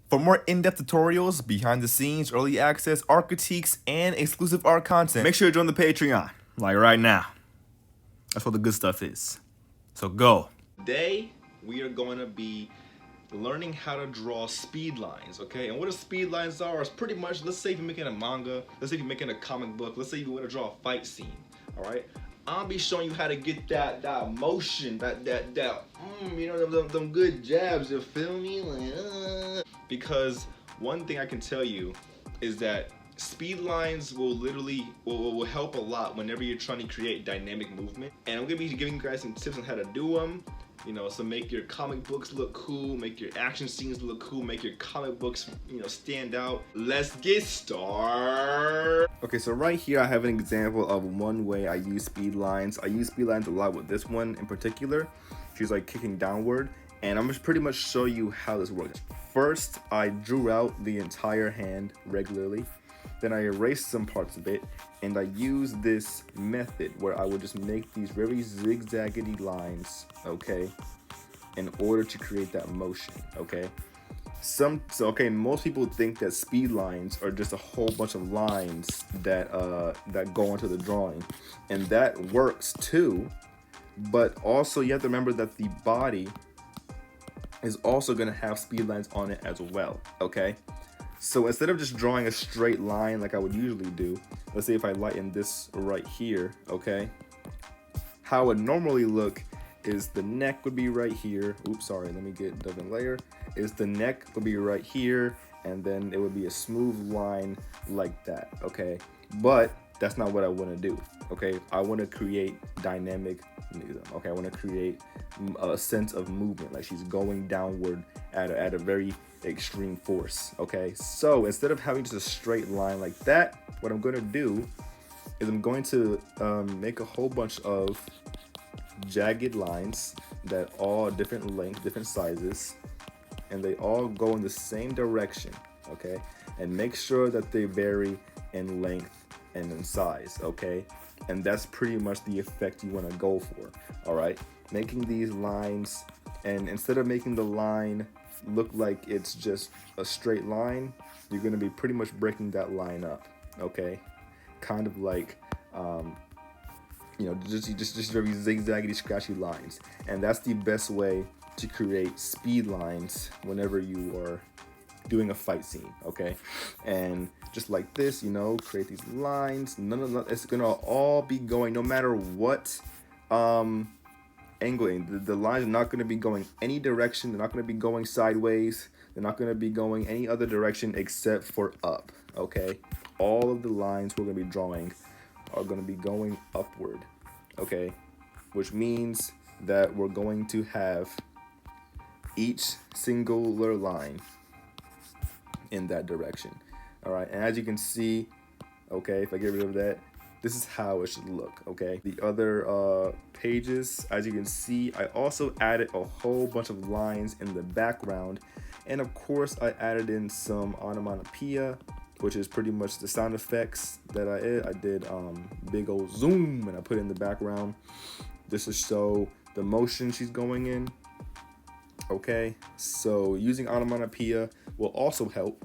For more in-depth tutorials, behind the scenes, early access, art critiques, and exclusive art content, make sure to join the Patreon, like right now. That's what the good stuff is. So go. Today, we are going to be learning how to draw speed lines, okay? And what speed lines are is pretty much, let's say if you're making a manga, let's say if you're making a comic book, let's say you want to draw a fight scene, all right? I'll be showing you how to get that motion, you know, them good jabs, you feel me? Like, because one thing I can tell you is that speed lines will literally will help a lot whenever you're trying to create dynamic movement. And I'm gonna be giving you guys some tips on how to do them. You know, so make your comic books look cool, make your action scenes look cool, make your comic books, you know, stand out. Let's get started. Okay, so right here I have an example of one way I use speed lines. I use speed lines a lot with this one in particular. She's like kicking downward, and I'm just pretty much show you how this works. First, I drew out the entire hand regularly. Then I erased some parts of it, and I used this method where I would just make these very zigzaggedy lines, okay, in order to create that motion, okay. Most people think that speed lines are just a whole bunch of lines that go into the drawing, and that works too. But also, you have to remember that the body is also going to have speed lines on it as well, okay? So instead of just drawing a straight line like I would usually do, let's say if I lighten this right here, okay? How it would normally look is the neck would be right here. Oops, sorry, let me get different layer. Is the neck would be right here, and then it would be a smooth line like that, okay? But that's not what I want to do, okay? I want to create dynamic, okay? I want to create a sense of movement, like she's going downward at a very extreme force, okay? So instead of having just a straight line like that, what I'm going to do is I'm going to make a whole bunch of jagged lines that all different lengths, different sizes, and they all go in the same direction, okay? And make sure that they vary in length and in size, okay? And that's pretty much the effect you want to go for, all right? Making these lines, and instead of making the line look like it's just a straight line, you're going to be pretty much breaking that line up, okay? Kind of like you know, just very zigzaggedy, scratchy lines. And that's the best way to create speed lines whenever you are doing a fight scene, okay? And just like this, you know, create these lines. It's gonna all be going, no matter what angling. The lines are not gonna be going any direction. They're not gonna be going sideways. They're not gonna be going any other direction except for up, okay? All of the lines we're gonna be drawing are going to be going upward, okay? Which means that we're going to have each singular line in that direction, all right? And as you can see, okay, if I get rid of that, this is how it should look, okay? The other pages, as you can see, I also added a whole bunch of lines in the background, and of course I added in some onomatopoeia, which is pretty much the sound effects that I did big old zoom, and I put in the background just to show the motion she's going in, okay? So using onomatopoeia will also help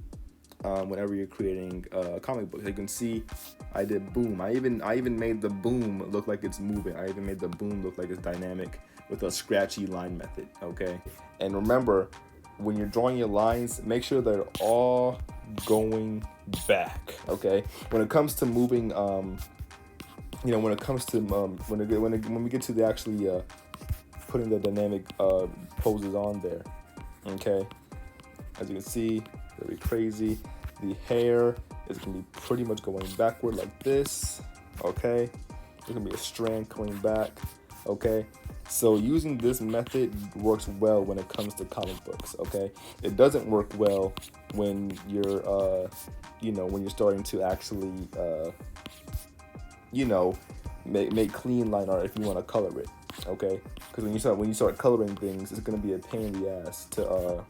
whenever you're creating a comic book. You can see I did boom. I even made the boom look like it's moving. I even made the boom look like it's dynamic with a scratchy line method, okay? And remember, when you're drawing your lines, make sure they're all going back, okay? When it comes to moving, you know, when it comes to when we get to the actually putting the dynamic poses on there, okay? As you can see, very crazy. The hair is gonna be pretty much going backward like this, okay? There's gonna be a strand coming back, okay? So using this method works well when it comes to comic books, okay? It doesn't work well when you're, you know, when you're starting to actually, you know, make clean line art if you want to color it, okay? Because when you start coloring things, it's gonna be a pain in the ass to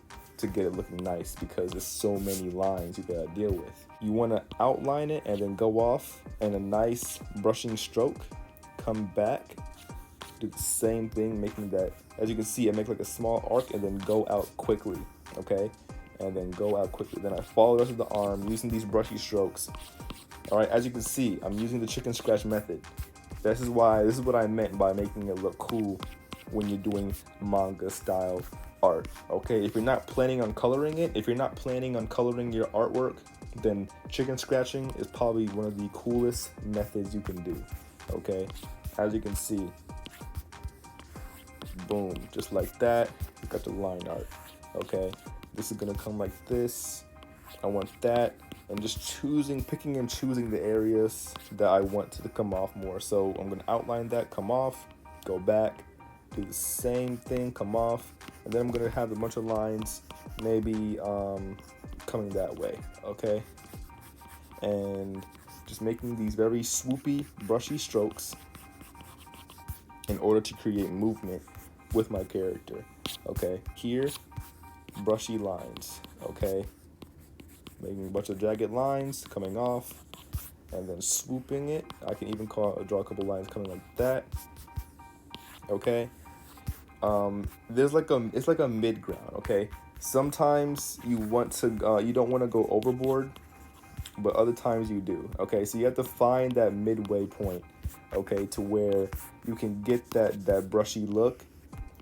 get it looking nice because there's so many lines you gotta deal with. You want to outline it and then go off and a nice brushing stroke, come back, do the same thing, making that, as you can see, it makes like a small arc and then go out quickly, okay? and then go out quickly. Then I follow the rest of the arm using these brushy strokes. All right, as you can see, I'm using the chicken scratch method. This is what I meant by making it look cool when you're doing manga style art. Okay, if you're not planning on coloring it, if you're not planning on coloring your artwork, then chicken scratching is probably one of the coolest methods you can do. Okay, as you can see, boom, just like that, you got the line art. Okay, this is gonna come like this. I want that, and just picking and choosing the areas that I want to come off more. So I'm gonna outline that, come off, go back, do the same thing, come off, and then I'm gonna have a bunch of lines, maybe coming that way. Okay, and just making these very swoopy, brushy strokes in order to create movement with my character. Okay, here, brushy lines. Okay, making a bunch of jagged lines coming off, and then swooping it. I can even draw a couple lines coming like that. Okay, it's like a mid ground. Okay, sometimes you don't want to go overboard, but other times you do. Okay, so you have to find that midway point. Okay, to where you can get that brushy look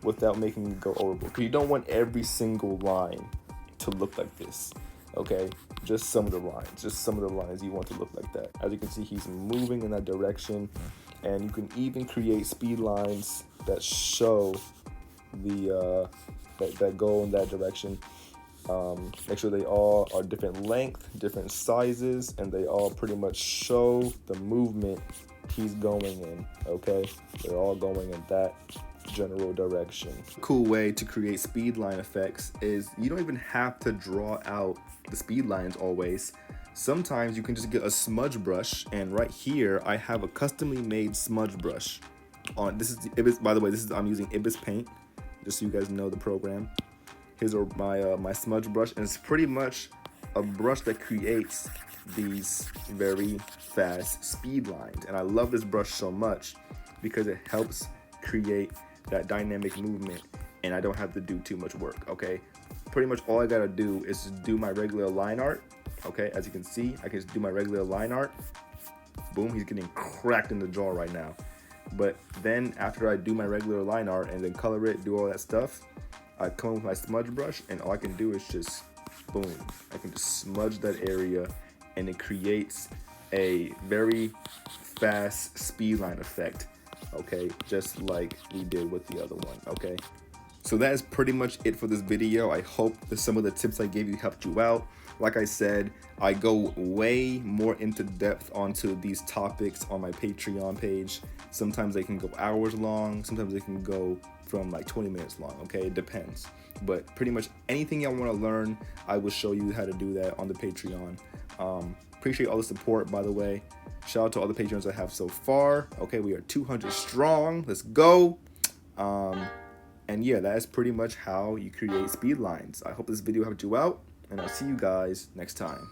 without making it go overboard. Because you don't want every single line to look like this. Okay, just some of the lines you want to look like that. As you can see, he's moving in that direction, and you can even create speed lines that show the that go in that direction. Make sure they all are different length, different sizes, and they all pretty much show the movement he's going in. Okay, they're all going in that general direction. Cool way to create speed line effects is you don't even have to draw out the speed lines always. Sometimes you can just get a smudge brush, and right here I have a customly made smudge brush. This is the Ibis, by the way. I'm using Ibis paint, just so you guys know the program. Here's my smudge brush, and it's pretty much a brush that creates these very fast speed lines. And I love this brush so much because it helps create that dynamic movement, and I don't have to do too much work. Okay, pretty much all I gotta do is just do my regular line art. Okay, as you can see, I can just do my regular line art. Boom, he's getting cracked in the jaw right now. But then after I do my regular line art and then color it, do all that stuff, I come with my smudge brush, and all I can do is just boom, I can just smudge that area, and it creates a very fast speed line effect. Okay, just like we did with the other one. Okay, so that is pretty much it for this video. I hope that some of the tips I gave you helped you out. Like I said, I go way more into depth onto these topics on my Patreon page. Sometimes they can go hours long, sometimes they can go from like 20 minutes long. Okay, it depends, but pretty much anything y'all want to learn, I will show you how to do that on the Patreon. Appreciate all the support, by the way. Shout out to all the Patreons I have so far. Okay, we are 200 strong. Let's go. And yeah, that is pretty much how you create speed lines. I hope this video helped you out, and I'll see you guys next time.